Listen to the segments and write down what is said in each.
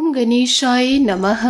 ओम गणेशाय नमः।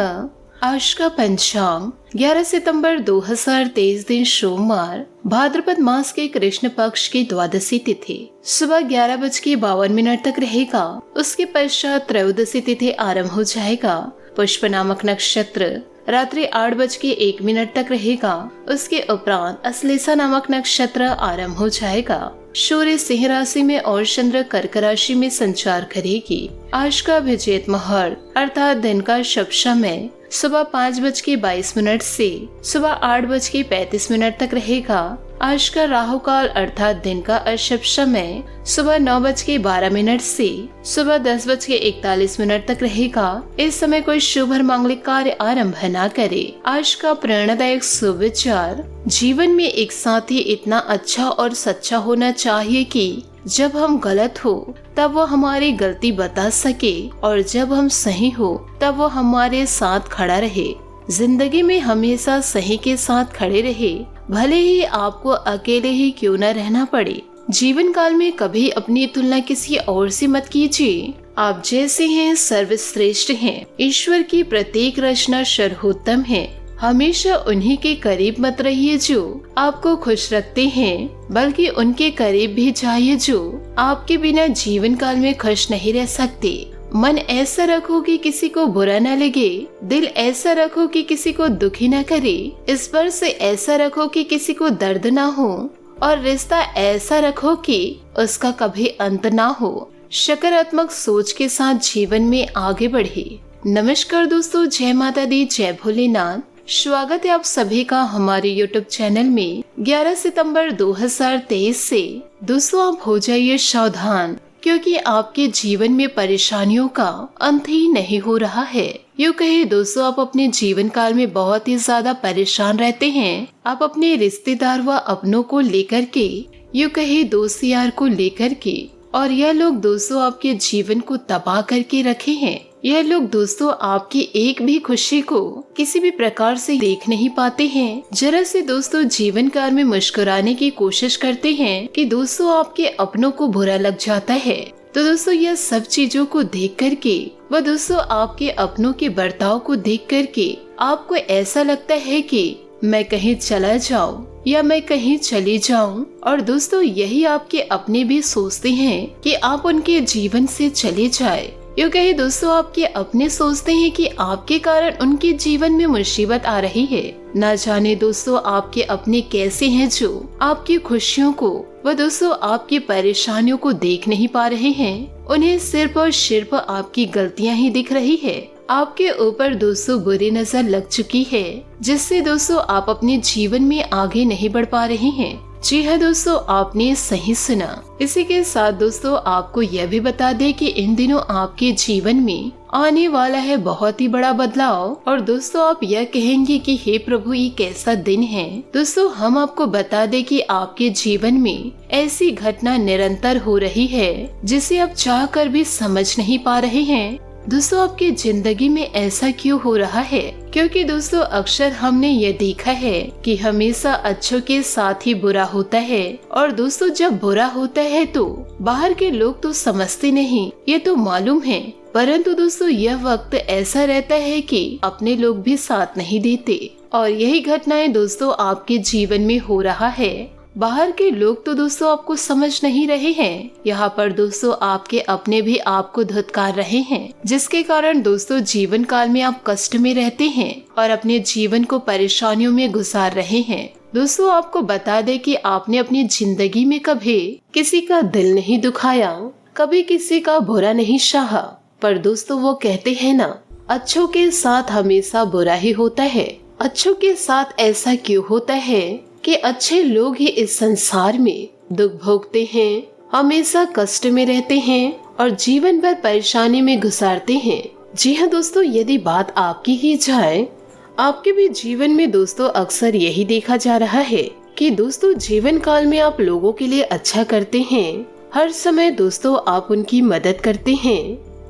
आज का पंचांग 11 सितंबर 2023 दिन सोमवार, भाद्रपद मास के कृष्ण पक्ष की द्वादशी तिथि सुबह 11:52 तक रहेगा। उसके पश्चात त्रयोदशी तिथि आरंभ हो जाएगा। पुष्प नामक नक्षत्र रात्रि 8:01 तक रहेगा। उसके उपरांत अश्लेषा नामक नक्षत्र आरंभ हो जाएगा। सूर्य सिंह राशि में और चंद्र कर्क राशि में संचार करेगी। आज का अभिजीत मुहूर्त अर्थात दिन का शुभ समय सुबह 5:22 से सुबह 8:35 तक रहेगा। आज का राहु काल अर्थात दिन का अशुभ समय सुबह 9:12 से सुबह 10:41 तक रहेगा। इस समय कोई शुभ और मांगलिक कार्य आरंभ न करे। आज का प्रेरणादायक सुविचार, जीवन में एक साथी इतना अच्छा और सच्चा होना चाहिए कि जब हम गलत हो तब वो हमारी गलती बता सके और जब हम सही हो तब वो हमारे साथ खड़ा रहे। जिंदगी में हमेशा सही के साथ खड़े रहे, भले ही आपको अकेले ही क्यों न रहना पड़े। जीवन काल में कभी अपनी तुलना किसी और से मत कीजिए। आप जैसे हैं सर्वश्रेष्ठ हैं। ईश्वर की प्रत्येक रचना सर्वोत्तम है। हमेशा उन्हीं के करीब मत रहिए जो आपको खुश रखते हैं, बल्कि उनके करीब भी जाइए जो आपके बिना जीवन काल में खुश नहीं रह सकते। मन ऐसा रखो कि किसी को बुरा न लगे, दिल ऐसा रखो कि किसी को दुखी न करे, स्पर्श ऐसा रखो कि किसी को दर्द न हो और रिश्ता ऐसा रखो कि उसका कभी अंत न हो। सकारात्मक सोच के साथ जीवन में आगे बढ़े। नमस्कार दोस्तों, जय माता दी, जय भोलेनाथ। स्वागत है आप सभी का हमारे YouTube चैनल में। 11 सितंबर 2023 से दोस्तों आप हो जाइए सावधान, क्योंकि आपके जीवन में परेशानियों का अंत ही नहीं हो रहा है। यूँ कहे दोस्तों, आप अपने जीवन काल में बहुत ही ज्यादा परेशान रहते हैं। आप अपने रिश्तेदार व अपनों को लेकर के, यूँ कहे दोस्त यार को लेकर के, और यह लोग दोस्तों आपके जीवन को तबाह करके रखे हैं। यह लोग दोस्तों आपकी एक भी खुशी को किसी भी प्रकार से देख नहीं पाते हैं। जरा से दोस्तों जीवन काल में मुस्कुराने की कोशिश करते हैं कि दोस्तों आपके अपनों को बुरा लग जाता है। तो दोस्तों यह सब चीजों को देख करके व दोस्तों आपके अपनों के बर्ताव को देख करके आपको ऐसा लगता है कि मैं कहीं चला जाऊं या मैं कहीं चली जाऊं। और दोस्तों यही आपके अपने भी सोचते हैं कि आप उनके जीवन से चले जाए। यूँ कहे दोस्तों आपके अपने सोचते हैं कि आपके कारण उनके जीवन में मुसीबत आ रही है। न जाने दोस्तों आपके अपने कैसे हैं जो आपकी खुशियों को व दोस्तों आपकी परेशानियों को देख नहीं पा रहे हैं। उन्हें सिर्फ और सिर्फ आपकी गलतियां ही दिख रही है। आपके ऊपर दोस्तों बुरी नजर लग चुकी है, जिससे दोस्तों आप अपने जीवन में आगे नहीं बढ़ पा रहे हैं। जी हाँ दोस्तों, आपने सही सुना। इसी के साथ दोस्तों आपको यह भी बता दें कि इन दिनों आपके जीवन में आने वाला है बहुत ही बड़ा बदलाव। और दोस्तों आप यह कहेंगे कि हे प्रभु, ये कैसा दिन है। दोस्तों हम आपको बता दें कि आपके जीवन में ऐसी घटना निरंतर हो रही है जिसे आप चाह कर भी समझ नहीं पा रहे हैं। दोस्तों आपकी जिंदगी में ऐसा क्यों हो रहा है? क्योंकि दोस्तों अक्सर हमने ये देखा है कि हमेशा अच्छों के साथ ही बुरा होता है। और दोस्तों जब बुरा होता है तो बाहर के लोग तो समझते नहीं, ये तो मालूम है। परंतु दोस्तों यह वक्त ऐसा रहता है कि अपने लोग भी साथ नहीं देते। और यही घटनाएं दोस्तों आपके जीवन में हो रहा है। बाहर के लोग तो दोस्तों आपको समझ नहीं रहे हैं, यहाँ पर दोस्तों आपके अपने भी आपको धुतकार रहे हैं, जिसके कारण दोस्तों जीवन काल में आप कष्ट में रहते हैं और अपने जीवन को परेशानियों में गुजार रहे हैं। दोस्तों आपको बता दें कि आपने अपनी जिंदगी में कभी किसी का दिल नहीं दुखाया, कभी किसी का बुरा नहीं चाहा। पर दोस्तों वो कहते हैं ना, अच्छों के साथ हमेशा बुरा ही होता है। अच्छों के साथ ऐसा क्यों होता है कि अच्छे लोग ही इस संसार में दुख भोगते हैं, हमेशा कष्ट में रहते हैं और जीवन भर परेशानी में गुजारते हैं। जी हाँ दोस्तों, यदि बात आपकी ही जाए, आपके भी जीवन में दोस्तों अक्सर यही देखा जा रहा है कि दोस्तों जीवन काल में आप लोगों के लिए अच्छा करते हैं। हर समय दोस्तों आप उनकी मदद करते हैं।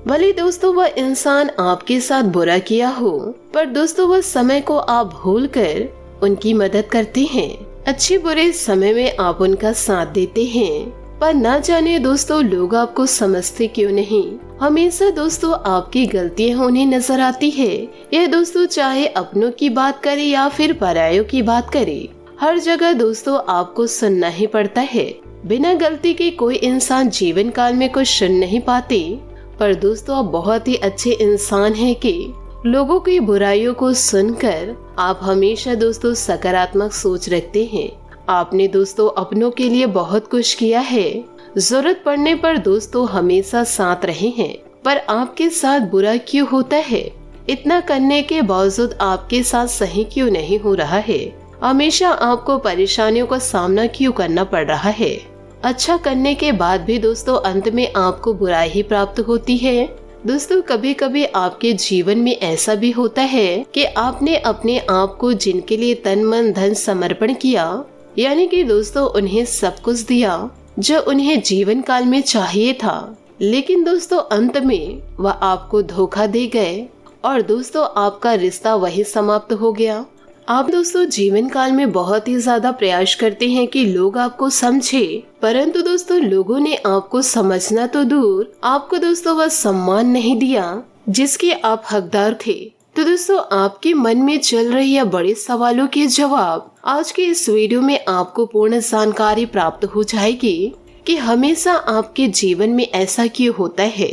भले दोस्तों वह इंसान आपके साथ बुरा किया हो, पर दोस्तों वह समय को आप भूलकर उनकी मदद करते हैं। अच्छे बुरे समय में आप उनका साथ देते हैं। पर ना जाने दोस्तों लोग आपको समझते क्यों नहीं। हमेशा दोस्तों आपकी गलतियां उन्हें नजर आती है। यह दोस्तों चाहे अपनों की बात करे या फिर परायों की बात करे, हर जगह दोस्तों आपको सुनना ही पड़ता है। बिना गलती के कोई इंसान जीवन काल में कुछ सुन नहीं पाते। पर दोस्तों आप बहुत ही अच्छे इंसान हैं कि लोगों की बुराइयों को सुनकर आप हमेशा दोस्तों सकारात्मक सोच रखते हैं। आपने दोस्तों अपनों के लिए बहुत कुछ किया है, जरूरत पड़ने पर दोस्तों हमेशा साथ रहे हैं। पर आपके साथ बुरा क्यों होता है? इतना करने के बावजूद आपके साथ सही क्यों नहीं हो रहा है? हमेशा आपको परेशानियों का सामना क्यों करना पड़ रहा है? अच्छा करने के बाद भी दोस्तों अंत में आपको बुराई ही प्राप्त होती है। दोस्तों कभी कभी आपके जीवन में ऐसा भी होता है कि आपने अपने आप को जिनके लिए तन मन धन समर्पण किया, यानी कि दोस्तों उन्हें सब कुछ दिया जो उन्हें जीवन काल में चाहिए था, लेकिन दोस्तों अंत में वह आपको धोखा दे गए और दोस्तों आपका रिश्ता वही समाप्त हो गया। आप दोस्तों जीवन काल में बहुत ही ज्यादा प्रयास करते हैं कि लोग आपको समझे, परंतु दोस्तों लोगों ने आपको समझना तो दूर, आपको दोस्तों वह सम्मान नहीं दिया जिसके आप हकदार थे। तो दोस्तों आपके मन में चल रही या बड़े सवालों के जवाब आज के इस वीडियो में आपको पूर्ण जानकारी प्राप्त हो जाएगी कि हमेशा आपके जीवन में ऐसा क्यों होता है,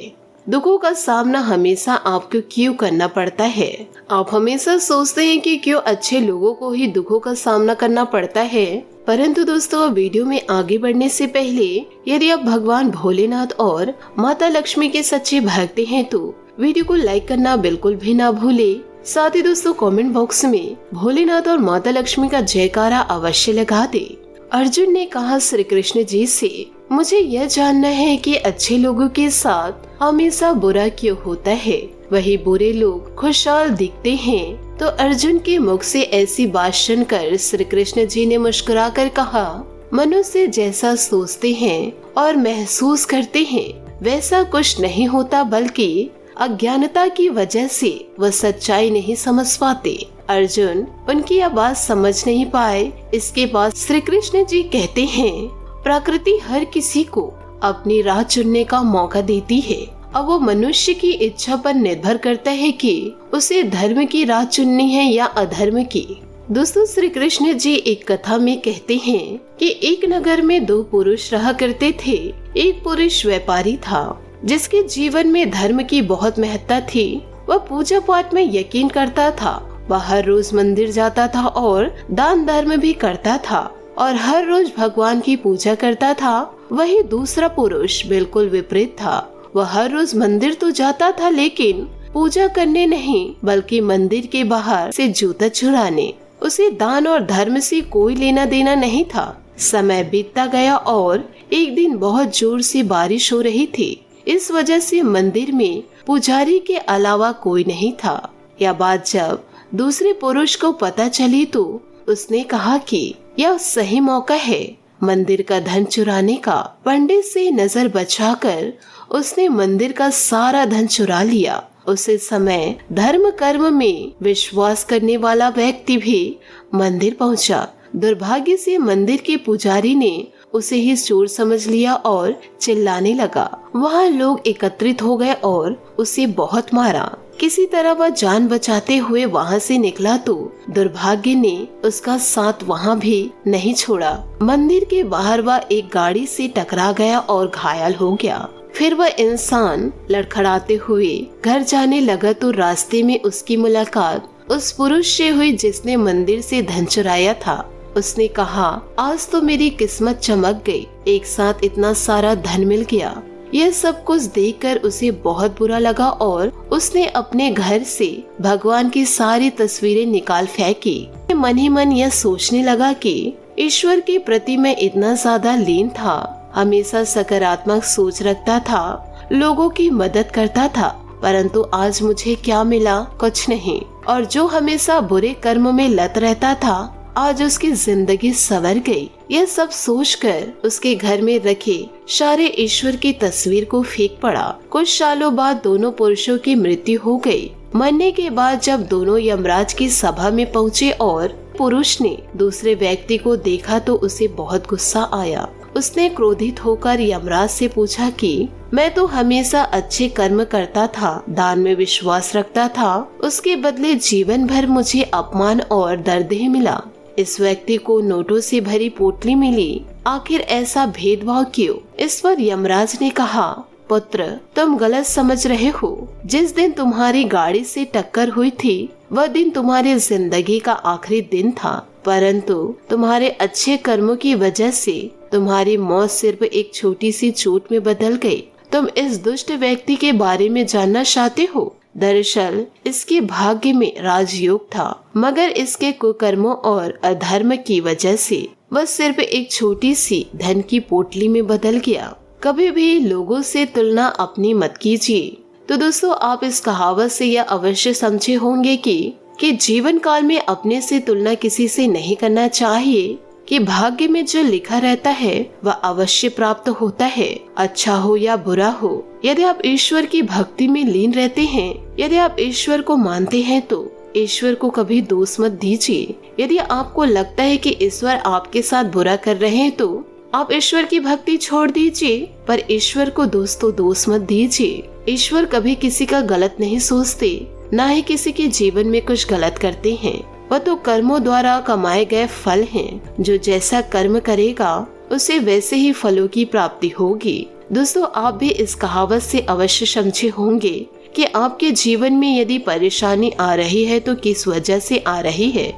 दुखों का सामना हमेशा आपको क्यों करना पड़ता है। आप हमेशा सोचते हैं कि क्यों अच्छे लोगों को ही दुखों का सामना करना पड़ता है, परंतु दोस्तों वीडियो में आगे बढ़ने से पहले यदि आप भगवान भोलेनाथ और माता लक्ष्मी के सच्चे भक्त हैं तो वीडियो को लाइक करना बिल्कुल भी ना भूले। साथ ही दोस्तों कमेंट बॉक्स में भोलेनाथ और माता लक्ष्मी का जयकारा अवश्य लगा दे। अर्जुन ने कहा श्री कृष्ण जी से, मुझे यह जानना है कि अच्छे लोगों के साथ हमेशा बुरा क्यों होता है, वही बुरे लोग खुशहाल दिखते हैं। तो अर्जुन के मुख से ऐसी बात सुनकर श्री कृष्ण जी ने मुस्कुरा कर कहा, मनुष्य जैसा सोचते हैं और महसूस करते हैं वैसा कुछ नहीं होता, बल्कि अज्ञानता की वजह से वह सच्चाई नहीं समझ पाते। अर्जुन उनकी यह बात समझ नहीं पाए। इसके बाद श्री कृष्ण जी कहते हैं, प्रकृति हर किसी को अपनी राह चुनने का मौका देती है। अब वो मनुष्य की इच्छा पर निर्भर करता है कि उसे धर्म की राह चुननी है या अधर्म की। दोस्तों श्री कृष्ण जी एक कथा में कहते हैं कि एक नगर में दो पुरुष रहा करते थे। एक पुरुष व्यापारी था जिसके जीवन में धर्म की बहुत महत्ता थी। वह पूजा पाठ में यकीन करता था, वह हर रोज मंदिर जाता था और दान धर्म भी करता था और हर रोज भगवान की पूजा करता था। वही दूसरा पुरुष बिल्कुल विपरीत था। वह हर रोज मंदिर तो जाता था लेकिन पूजा करने नहीं, बल्कि मंदिर के बाहर से जूता चुराने। उसे दान और धर्म से कोई लेना देना नहीं था। समय बीतता गया और एक दिन बहुत जोर से बारिश हो रही थी। इस वजह से मंदिर में पुजारी के अलावा कोई नहीं था। यह बात जब दूसरे पुरुष को पता चली तो उसने कहा कि यह सही मौका है मंदिर का धन चुराने का। पंडित से नजर बचाकर उसने मंदिर का सारा धन चुरा लिया। उसी समय धर्म कर्म में विश्वास करने वाला व्यक्ति भी मंदिर पहुंचा। दुर्भाग्य से मंदिर के पुजारी ने उसे ही चोर समझ लिया और चिल्लाने लगा। वहाँ लोग एकत्रित हो गए और उसे बहुत मारा। किसी तरह वह जान बचाते हुए वहाँ से निकला तो दुर्भाग्य ने उसका साथ वहाँ भी नहीं छोड़ा। मंदिर के बाहर वह एक गाड़ी से टकरा गया और घायल हो गया। फिर वह इंसान लड़खड़ाते हुए घर जाने लगा तो रास्ते में उसकी मुलाकात उस पुरुष से हुई जिसने मंदिर से धन चुराया था। उसने कहा, आज तो मेरी किस्मत चमक गई, एक साथ इतना सारा धन मिल गया। यह सब कुछ देखकर उसे बहुत बुरा लगा और उसने अपने घर से भगवान की सारी तस्वीरें निकाल फेंकी। मन ही मन यह सोचने लगा कि ईश्वर के प्रति मैं इतना ज्यादा लीन था, हमेशा सकारात्मक सोच रखता था, लोगों की मदद करता था, परंतु आज मुझे क्या मिला? कुछ नहीं। और जो हमेशा बुरे कर्म में लत रहता था आज उसकी जिंदगी संवर गई। यह सब सोचकर उसके घर में रखे सारे ईश्वर की तस्वीर को फेंक पड़ा। कुछ सालों बाद दोनों पुरुषों की मृत्यु हो गई। मरने के बाद जब दोनों यमराज की सभा में पहुँचे और पुरुष ने दूसरे व्यक्ति को देखा तो उसे बहुत गुस्सा आया। उसने क्रोधित होकर यमराज से पूछा कि मैं तो हमेशा अच्छे कर्म करता था, दान में विश्वास रखता था, उसके बदले जीवन भर मुझे अपमान और दर्द ही मिला। इस व्यक्ति को नोटों से भरी पोटली मिली, आखिर ऐसा भेदभाव क्यों? इस पर यमराज ने कहा, पुत्र, तुम गलत समझ रहे हो। जिस दिन तुम्हारी गाड़ी से टक्कर हुई थी वह दिन तुम्हारी जिंदगी का आखिरी दिन था, परंतु तुम्हारे अच्छे कर्मों की वजह से तुम्हारी मौत सिर्फ एक छोटी सी चोट में बदल गई। तुम इस दुष्ट व्यक्ति के बारे में जानना चाहते हो? दरअसल इसके भाग्य में राजयोग था, मगर इसके कुकर्मों और अधर्म की वजह से वह सिर्फ एक छोटी सी धन की पोटली में बदल गया। कभी भी लोगों से तुलना अपनी मत कीजिए। तो दोस्तों, आप इस कहावत से यह अवश्य समझे होंगे कि जीवन काल में अपने से तुलना किसी से नहीं करना चाहिए, कि भाग्य में जो लिखा रहता है वह अवश्य प्राप्त होता है, अच्छा हो या बुरा हो। यदि आप ईश्वर की भक्ति में लीन रहते हैं, यदि आप ईश्वर को मानते हैं तो ईश्वर को कभी दोष मत दीजिए। यदि आपको लगता है कि ईश्वर आपके साथ बुरा कर रहे हैं तो आप ईश्वर की भक्ति छोड़ दीजिए, पर ईश्वर को दोष मत दीजिए। ईश्वर कभी किसी का गलत नहीं सोचते, न ही किसी के जीवन में कुछ गलत करते हैं। वह तो कर्मों द्वारा कमाए गए फल हैं। जो जैसा कर्म करेगा उसे वैसे ही फलों की प्राप्ति होगी। दोस्तों, आप भी इस कहावत से अवश्य समझे होंगे कि आपके जीवन में यदि परेशानी आ रही है तो किस वजह से आ रही है।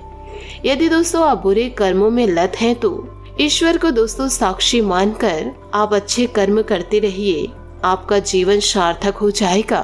यदि दोस्तों आप बुरे कर्मों में लत हैं तो ईश्वर को दोस्तों साक्षी मानकर आप अच्छे कर्म करते रहिए, आपका जीवन सार्थक हो जाएगा।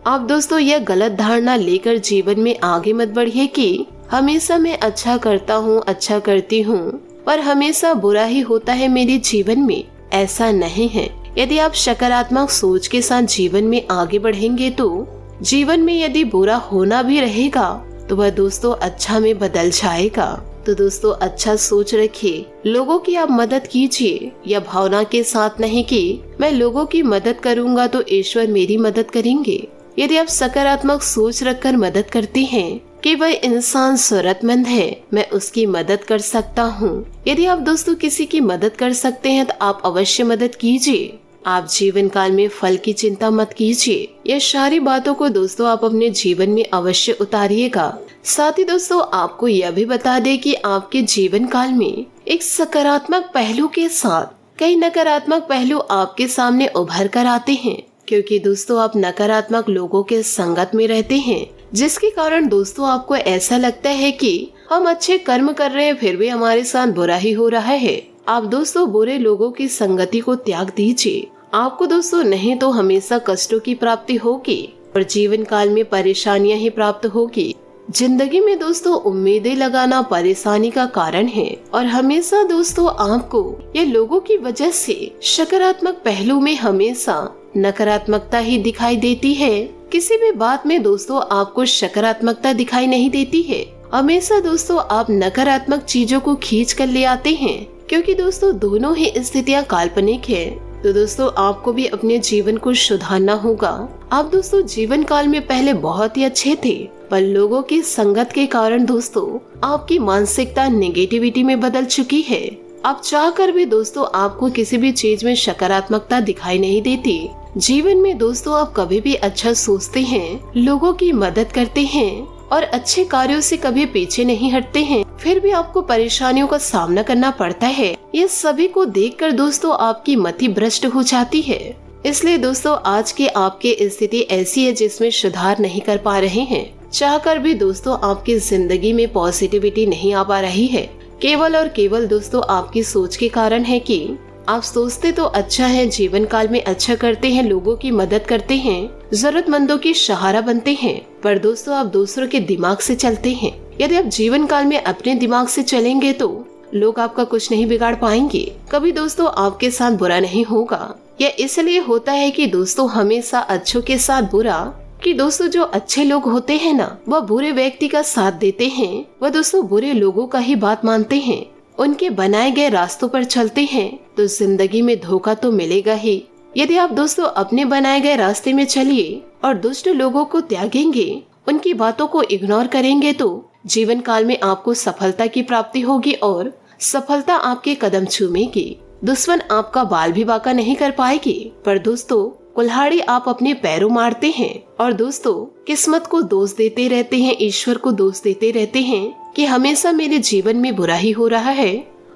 आप दोस्तों यह गलत धारणा लेकर जीवन में आगे मत बढ़िए कि हमेशा मैं अच्छा करता हूँ, अच्छा करती हूँ, पर हमेशा बुरा ही होता है मेरे जीवन में। ऐसा नहीं है। यदि आप सकारात्मक सोच के साथ जीवन में आगे बढ़ेंगे तो जीवन में यदि बुरा होना भी रहेगा तो वह दोस्तों अच्छा में बदल जाएगा। तो दोस्तों अच्छा सोच रखिए, लोगों की आप मदद कीजिए, या भावना के साथ नहीं कि मैं लोगों की मदद करूंगा तो ईश्वर मेरी मदद करेंगे। यदि आप सकारात्मक सोच रखकर मदद करते हैं कि वह इंसान जरूरतमंद है, मैं उसकी मदद कर सकता हूँ। यदि आप दोस्तों किसी की मदद कर सकते हैं तो आप अवश्य मदद कीजिए। आप जीवन काल में फल की चिंता मत कीजिए। ये सारी बातों को दोस्तों आप अपने जीवन में अवश्य उतारिएगा। साथ ही दोस्तों आपको यह भी बता दें कि आपके जीवन काल में एक सकारात्मक पहलू के साथ कई नकारात्मक पहलू आपके सामने उभर कर आते हैं, क्योंकि दोस्तों आप नकारात्मक लोगों के संगत में रहते हैं, जिसके कारण दोस्तों आपको ऐसा लगता है कि हम अच्छे कर्म कर रहे हैं फिर भी हमारे साथ बुरा ही हो रहा है। आप दोस्तों बुरे लोगों की संगति को त्याग दीजिए। आपको दोस्तों नहीं तो हमेशा कष्टों की प्राप्ति होगी और जीवन काल में परेशानियां ही प्राप्त होगी। जिंदगी में दोस्तों उम्मीदें लगाना परेशानी का कारण है, और हमेशा दोस्तों आपको ये लोगों की वजह से सकारात्मक पहलू में हमेशा नकारात्मकता ही दिखाई देती है। किसी भी बात में दोस्तों आपको सकारात्मकता दिखाई नहीं देती है। हमेशा दोस्तों आप नकारात्मक चीजों को खींच कर ले आते हैं, क्योंकि दोस्तों दोनों ही स्थितियां काल्पनिक है। तो दोस्तों आपको भी अपने जीवन को सुधारना होगा। आप दोस्तों जीवन काल में पहले बहुत ही अच्छे थे, पर लोगों की संगत के कारण दोस्तों आपकी मानसिकता नेगेटिविटी में बदल चुकी है। आप चाहकर भी दोस्तों आपको किसी भी चीज में सकारात्मकता दिखाई नहीं देती। जीवन में दोस्तों आप कभी भी अच्छा सोचते हैं, लोगों की मदद करते हैं और अच्छे कार्यों से कभी पीछे नहीं हटते हैं, फिर भी आपको परेशानियों का सामना करना पड़ता है। ये सभी को देखकर दोस्तों आपकी मति भ्रष्ट हो जाती है। इसलिए दोस्तों आज की आपकी स्थिति ऐसी है जिसमें सुधार नहीं कर पा रहे हैं। चाहकर भी दोस्तों आपकी जिंदगी में पॉजिटिविटी नहीं आ पा रही है। केवल और केवल दोस्तों आपकी सोच के कारण है कि आप सोचते तो अच्छा है, जीवन काल में अच्छा करते हैं, लोगों की मदद करते हैं, जरूरतमंदों की सहारा बनते हैं, पर दोस्तों आप दूसरों के दिमाग से चलते हैं। यदि आप जीवन काल में अपने दिमाग से चलेंगे तो लोग आपका कुछ नहीं बिगाड़ पाएंगे, कभी दोस्तों आपके साथ बुरा नहीं होगा। यह इसलिए होता है कि दोस्तों हमेशा अच्छों के साथ बुरा, कि दोस्तों जो अच्छे लोग होते हैं ना वह बुरे व्यक्ति का साथ देते हैं, वह दोस्तों बुरे लोगों का ही बात मानते हैं, उनके बनाए गए रास्तों पर चलते हैं, तो जिंदगी में धोखा तो मिलेगा ही। यदि आप दोस्तों अपने बनाए गए रास्ते में चलिए और दुष्ट लोगों को त्यागेंगे, उनकी बातों को इग्नोर करेंगे तो जीवन काल में आपको सफलता की प्राप्ति होगी और सफलता आपके कदम चूमेगी। दुश्मन आपका बाल भी बांका नहीं कर पाएगी। पर दोस्तों, कुल्हाड़ी आप अपने पैरों मारते हैं। और दोस्तों, किस्मत को दोष देते रहते हैं, ईश्वर को दोष देते रहते हैं कि हमेशा मेरे जीवन में बुरा ही हो रहा है।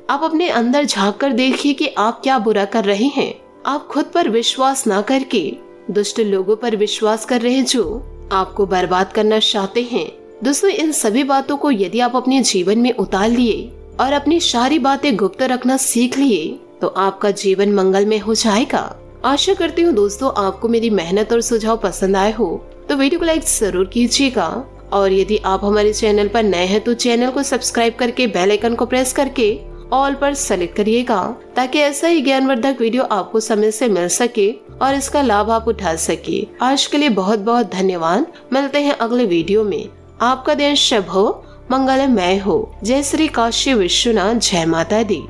आप अपने अंदर झांक कर देखिए कि आप क्या बुरा कर रहे हैं। आप खुद पर विश्वास ना करके दुष्ट लोगों पर विश्वास कर रहे हैं जो आपको बर्बाद करना चाहते हैं। दोस्तों, इन सभी बातों को यदि आप अपने जीवन में उतार लिए और अपनी सारी बातें गुप्त रखना सीख लिए तो आपका जीवन मंगलमय हो जाएगा। आशा करती हूँ दोस्तों आपको मेरी मेहनत और सुझाव पसंद आए हो, तो वीडियो को लाइक जरूर कीजिएगा। और यदि आप हमारे चैनल पर नए हैं तो चैनल को सब्सक्राइब करके बेल आइकन को प्रेस करके ऑल पर सेलेक्ट करिएगा, ताकि ऐसा ही ज्ञानवर्धक वीडियो आपको समय से मिल सके और इसका लाभ आप उठा सके। आज के लिए बहुत बहुत धन्यवाद। मिलते हैं अगले वीडियो में। आपका दिन शुभ हो, मंगलमय हो। जय श्री काशी विश्वनाथ, जय माता दी।